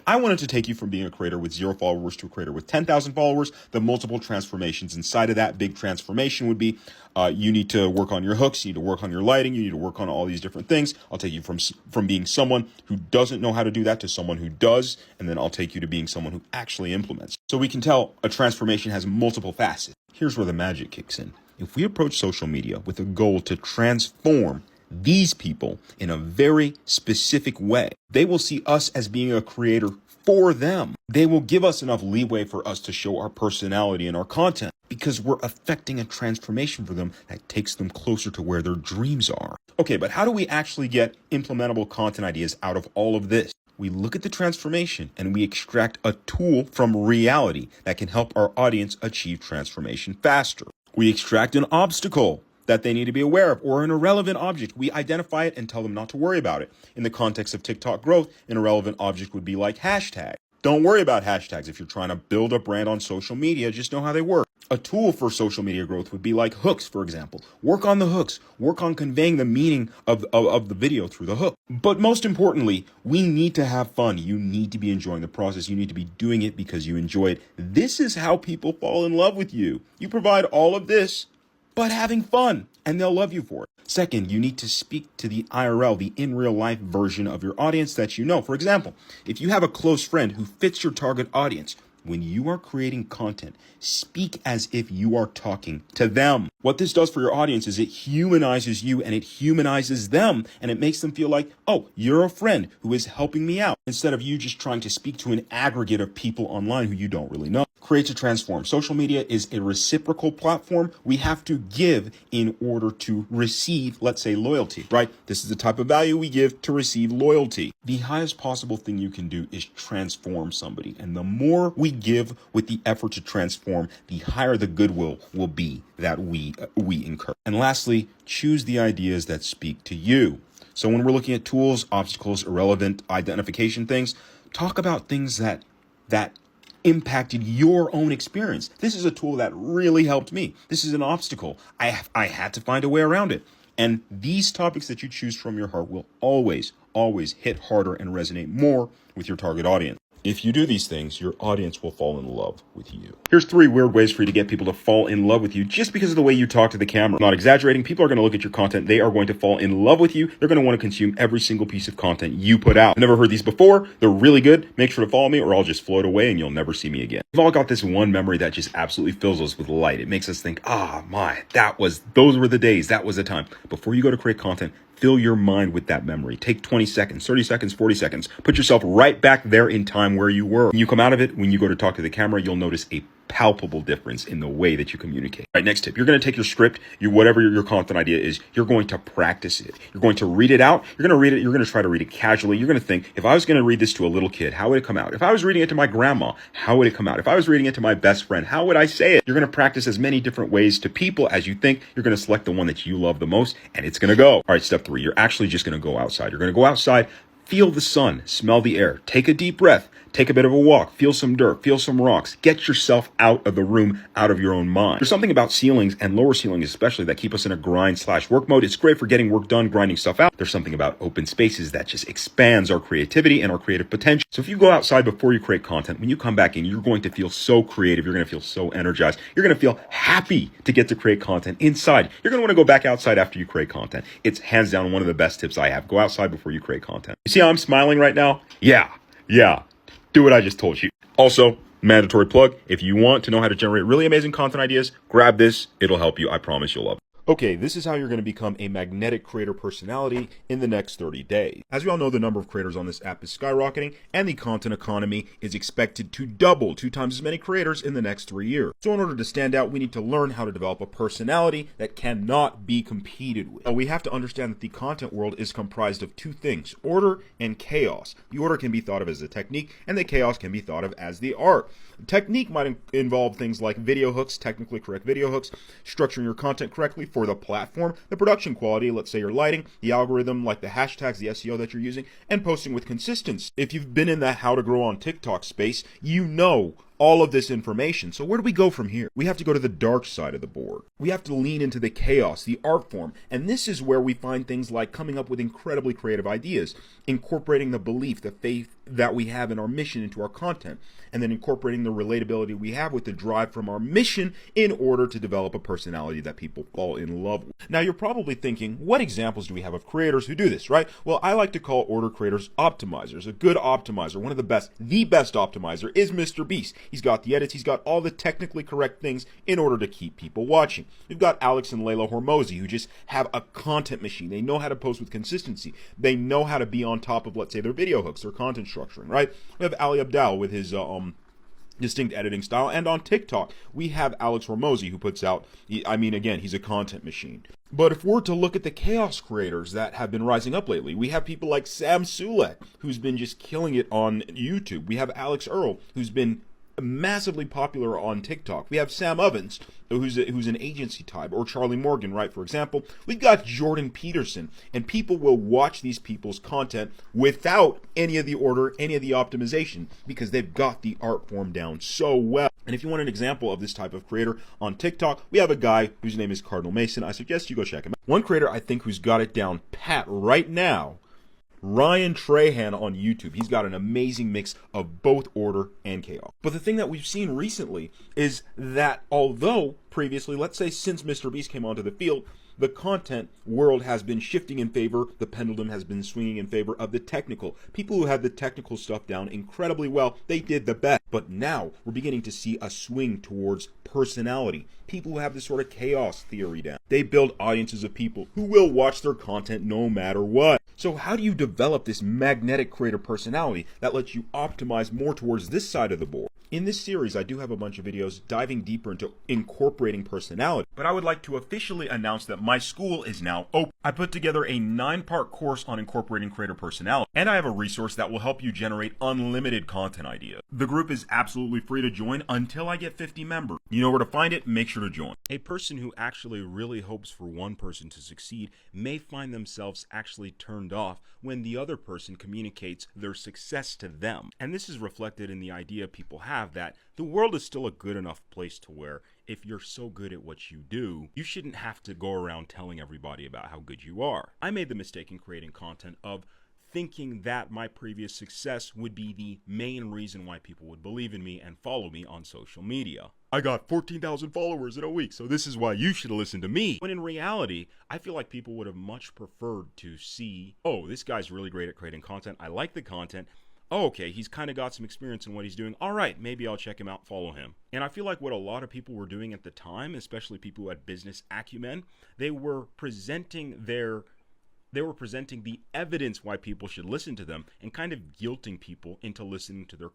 I wanted to take you from being a creator with 0 followers to a creator with 10,000 followers. The multiple transformations inside of that big transformation would be you need to work on your hooks, you need to work on your lighting, you need to work on all these different things. I'll take you from being someone who doesn't know how to do that to someone who does, and then I'll take you to being someone who actually implements. So we can tell a transformation has multiple facets. Here's where the magic kicks in. If we approach social media with a goal to transform these people in a very specific way, they will see us as being a creator for them. They will give us enough leeway for us to show our personality in our content because we're affecting a transformation for them that takes them closer to where their dreams are. Okay, but how do we actually get implementable content ideas out of all of this? We look at the transformation and we extract a tool from reality that can help our audience achieve transformation faster. We extract an obstacle that they need to be aware of, or an irrelevant object. We identify it and tell them not to worry about it. In the context of TikTok growth, an irrelevant object would be like hashtag. Don't worry about hashtags. If you're trying to build a brand on social media, just know how they work. A tool for social media growth would be like hooks, for example. Work on the hooks. Work on conveying the meaning of the video through the hook. But most importantly, we need to have fun. You need to be enjoying the process. You need to be doing it because you enjoy it. This is how people fall in love with you. You provide all of this, but having fun, and they'll love you for it. Second, you need to speak to the IRL, the in real life version of your audience that you know. For example, if you have a close friend who fits your target audience, when you are creating content, speak as if you are talking to them. What this does for your audience is it humanizes you and it humanizes them, and it makes them feel like, oh, you're a friend who is helping me out, instead of you just trying to speak to an aggregate of people online who you don't really know. Create to transform. Social media is a reciprocal platform. We have to give in order to receive, let's say, loyalty, right? This is the type of value we give to receive loyalty. The highest possible thing you can do is transform somebody. And the more we give with the effort to transform, the higher the goodwill will be that we incur. And lastly, choose the ideas that speak to you. So when we're looking at tools, obstacles, irrelevant identification things, talk about things that impacted your own experience. This is a tool that really helped me. This is an obstacle. I had to find a way around it. And these topics that you choose from your heart will always hit harder and resonate more with your target audience. If you do these things, your audience will fall in love with you. Here's 3 weird ways for you to get people to fall in love with you just because of the way you talk to the camera. I'm not exaggerating. People are going to look at your content. They are going to fall in love with you. They're going to want to consume every single piece of content you put out. I've never heard these before. They're really good. Make sure to follow me or I'll just float away and you'll never see me again. We've all got this one memory that just absolutely fills us with light. It makes us think, those were the days. That was the time. Before you go to create content, fill your mind with that memory. Take 20 seconds, 30 seconds, 40 seconds. Put yourself right back there in time where you were. When you come out of it, when you go to talk to the camera, you'll notice a palpable difference in the way that you communicate. All right, next tip. You're going to take your script, whatever your content idea is, you're going to practice it. You're going to read it out. You're going to read it. You're going to try to read it casually. You're going to think, if I was going to read this to a little kid, how would it come out? If I was reading it to my grandma, how would it come out? If I was reading it to my best friend, how would I say it? You're going to practice as many different ways to people as you think. You're going to select the one that you love the most, and it's going to go. All right, step 3. You're actually just going to go outside. You're going to go outside, feel the sun, smell the air, take a deep breath, take a bit of a walk, feel some dirt, feel some rocks, get yourself out of the room, out of your own mind. There's something about ceilings and lower ceilings especially that keep us in a grind/work mode. It's great for getting work done, grinding stuff out. There's something about open spaces that just expands our creativity and our creative potential. So if you go outside before you create content, when you come back in, you're going to feel so creative. You're going to feel so energized. You're going to feel happy to get to create content inside. You're going to want to go back outside after you create content. It's hands down one of the best tips I have. Go outside before you create content. You see how I'm smiling right now? Yeah. Do what I just told you. Also, mandatory plug, if you want to know how to generate really amazing content ideas, grab this. It'll help you. I promise you'll love it. Okay, this is how you're going to become a magnetic creator personality in the next 30 days. As we all know, the number of creators on this app is skyrocketing, and the content economy is expected to double, 2 times as many creators in the next 3 years. So in order to stand out, we need to learn how to develop a personality that cannot be competed with. Now, we have to understand that the content world is comprised of 2 things, order and chaos. The order can be thought of as a technique, and the chaos can be thought of as the art. Technique might involve things like video hooks, technically correct video hooks, structuring your content correctly for the platform, the production quality, let's say your lighting, the algorithm, like the hashtags, the SEO that you're using, and posting with consistency. If you've been in that how to grow on TikTok space, you know all of this information. So where do we go from here? We have to go to the dark side of the board. We have to lean into the chaos, the art form. And this is where we find things like coming up with incredibly creative ideas, incorporating the belief, the faith that we have in our mission into our content, and then incorporating the relatability we have with the drive from our mission in order to develop a personality that people fall in love with. Now, you're probably thinking, what examples do we have of creators who do this, right? Well, I like to call order creators optimizers. A good optimizer, one of the best optimizer is Mr. Beast. He's got the edits, he's got all the technically correct things in order to keep people watching. We've got Alex and Layla Hormozi, who just have a content machine. They know how to post with consistency. They know how to be on top of, let's say, their video hooks, their content structuring, right? We have Ali Abdaal with his distinct editing style, and on TikTok we have Alex Hormozi, who puts out, again, he's a content machine. But if we're to look at the chaos creators that have been rising up lately, we have people like Sam Sulek, who's been just killing it on YouTube. We have Alex Earl, who's been massively popular on TikTok. We have Sam Ovens, who's an agency type, or Charlie Morgan, right? For example, we've got Jordan Peterson, and people will watch these people's content without any of the order, any of the optimization, because they've got the art form down so well. And if you want an example of this type of creator on TikTok, we have a guy whose name is Cardinal Mason. I suggest you go check him out. One creator I think who's got it down pat right now, Ryan Trahan on YouTube. He's got an amazing mix of both order and chaos. But the thing that we've seen recently is that although previously, let's say since Mr. Beast came onto the field, the content world has been shifting in favor, the pendulum has been swinging in favor of the technical. People who had the technical stuff down incredibly well, they did the best. But now we're beginning to see a swing towards personality. People who have this sort of chaos theory down. They build audiences of people who will watch their content no matter what. So how do you develop this magnetic creator personality that lets you optimize more towards this side of the board? In this series, I do have a bunch of videos diving deeper into incorporating personality, but I would like to officially announce that my school is now open. I put together a 9-part course on incorporating creator personality, and I have a resource that will help you generate unlimited content ideas. The group is absolutely free to join until I get 50 members. You know where to find it, make sure to join. A person who actually really hopes for one person to succeed may find themselves actually turned off when the other person communicates their success to them. And this is reflected in the idea people have that the world is still a good enough place to where if you're so good at what you do, you shouldn't have to go around telling everybody about how good you are. I made the mistake in creating content of thinking that my previous success would be the main reason why people would believe in me and follow me on social media. I got 14,000 followers in a week, so this is why you should listen to me. When in reality, I feel like people would have much preferred to see, oh, this guy's really great at creating content. I like the content. Oh, okay, he's kind of got some experience in what he's doing. All right, maybe I'll check him out, follow him. And I feel like what a lot of people were doing at the time, especially people who had business acumen, they were presenting the evidence why people should listen to them and kind of guilting people into listening to their